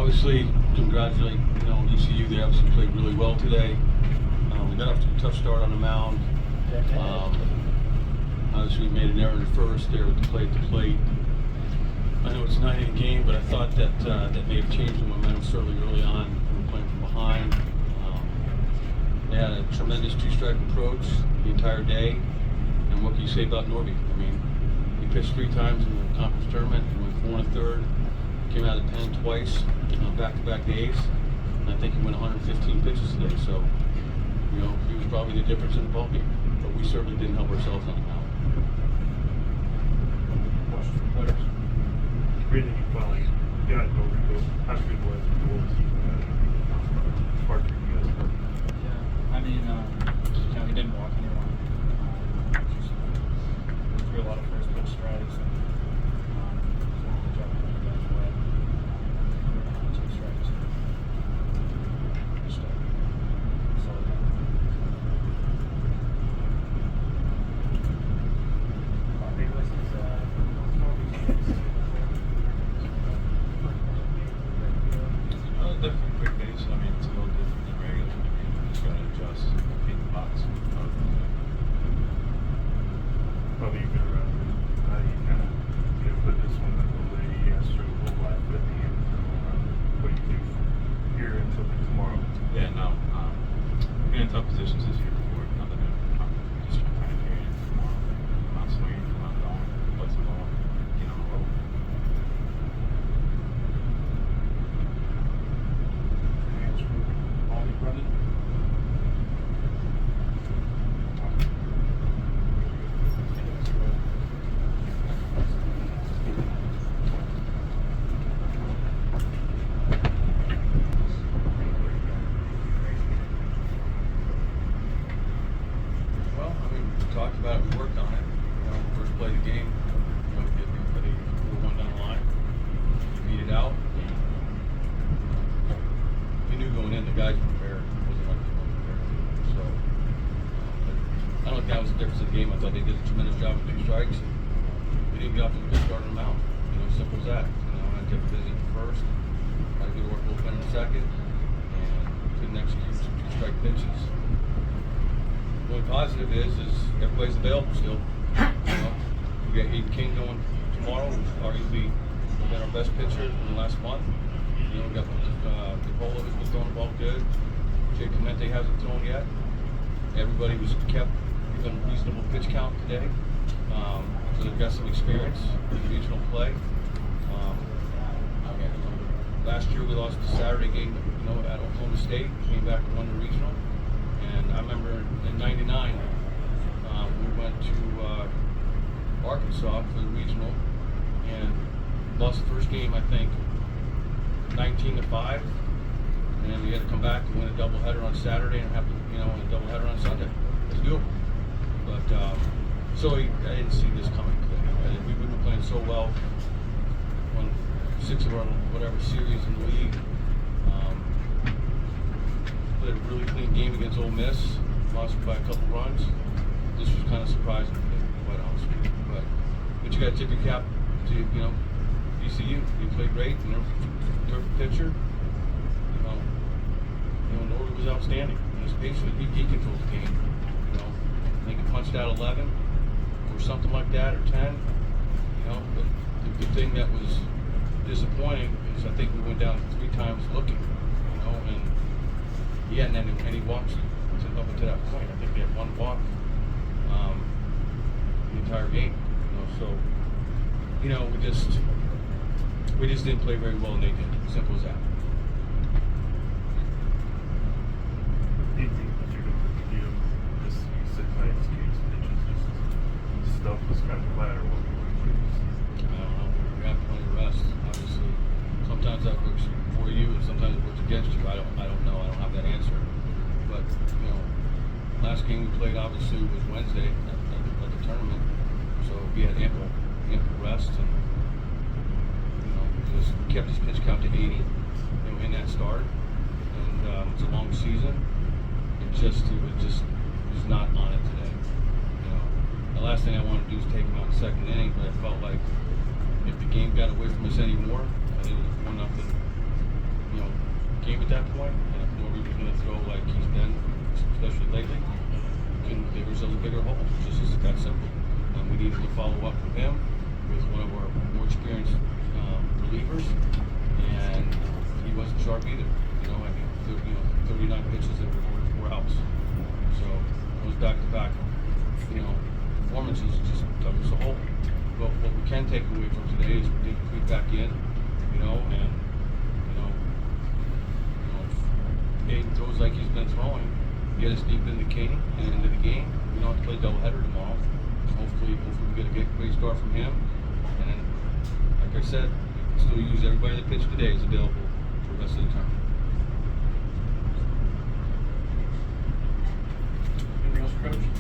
obviously congratulate ECU. They obviously played really well today. We got off to a tough start on the mound. Obviously we made an error in the first there with the play at the plate. I know it's a 9-inning game, but I thought that that may have changed the momentum certainly early on. We were playing from behind. They had a tremendous two-strike approach the entire day. And what can you say about Norby? I mean, he pitched 3 times in the conference tournament. He went 4 1/3. Came out of the pen twice, back-to-back days. And I think he went 115 pitches today. So, he was probably the difference in the ballgame. But we certainly didn't help ourselves on the mound. Great that you finally got Norby. How good was it? What was he hard for you guys? Yeah, I mean, he didn't walk anyone. Threw a lot of first pitch strikes and good job putting the guys away. 2 strikes. Just solid. Definitely quick base. I mean, it's a little different than regular. You just got to adjust, hit the box. Probably you've been around. How do you kind of put this one in the way you asked for a little life at the end of what you do from here until tomorrow? Yeah, no. We've been in tough positions this year before. Nothing new. Just trying to carry it tomorrow. I'm not swinging, I'm not going, play some ball, get on the road. Well, I mean, we talked about it, we worked on it. First play of the game, get everybody 4-1 down the line, beat it out. We knew going in the guys were prepared. It wasn't like they weren't prepared. So, I don't think that was the difference of the game. I thought they did a tremendous job with 2 strikes. We didn't get off to a good start on the mound. Simple as that. I kept busy in the first, had to go to work bullpen in the second, and couldn't execute some 2-strike pitches. The only positive is everybody's available still. We got Aiden King going tomorrow, who's arguably been our best pitcher in the last month. We got DePolo who's been throwing the ball good. Jay Clemente hasn't thrown yet. Everybody was kept within a reasonable pitch count today. So they've got some experience in regional play. Last year we lost the Saturday game, at Oklahoma State. We came back and won the regional. And I remember in '99, we went to Arkansas for the regional and lost the first game, I think, 19-5. And then we had to come back and win a doubleheader on Saturday and have a doubleheader on Sunday. It's doable. But so I didn't see this coming today. We've been playing so well. Won 6 of our whatever series in the league. Played a really clean game against Ole Miss. Lost by a couple runs. This was kind of surprising, to be quite honest with you. But you got to tip your cap to ECU. They played great. Third pitcher. Norby was outstanding. His patient, he controls the game. I think he punched out 11 or something like that, or 10. But the thing that was disappointing is I think we went down 3 times looking. And he hadn't had any walks up until that point. I think he had 1 walk the entire game. So we just didn't play very well, and they did. Simple as that. Do you think that you're going to do this? You said tonight's games pitches, just stuff was kind of flat, or what we were doing this season? I don't know. We have plenty of rest. Obviously, sometimes that works for you, and sometimes it works against you. I don't know. I don't have that answer. But last game we played obviously was Wednesday at the tournament, so we had ample rest, and we just kept his pitch count to 80. In that start, and it's a long season. He was not on it today. The last thing I wanted to do was take him out in the second inning, but I felt like if the game got away from us anymore, I think it was 1-0 game at that point, and if Norby's going to throw like he's been, especially lately, we can dig ourselves a bigger hole. It's just that simple. We needed to follow up with him, with one of our more experienced relievers, and he wasn't sharp either. 39 pitches and recorded 4 outs. So those back-to-back, performances just dug us a hole. But what we can take away from today is we did creep back in, and if Aiden throws like he's been throwing, get us deep into the game. We don't have to play doubleheader tomorrow. Hopefully we get a great start from him. And then, like I said, we can still use everybody that pitched today is available for the rest of the term. Anything else, Coach?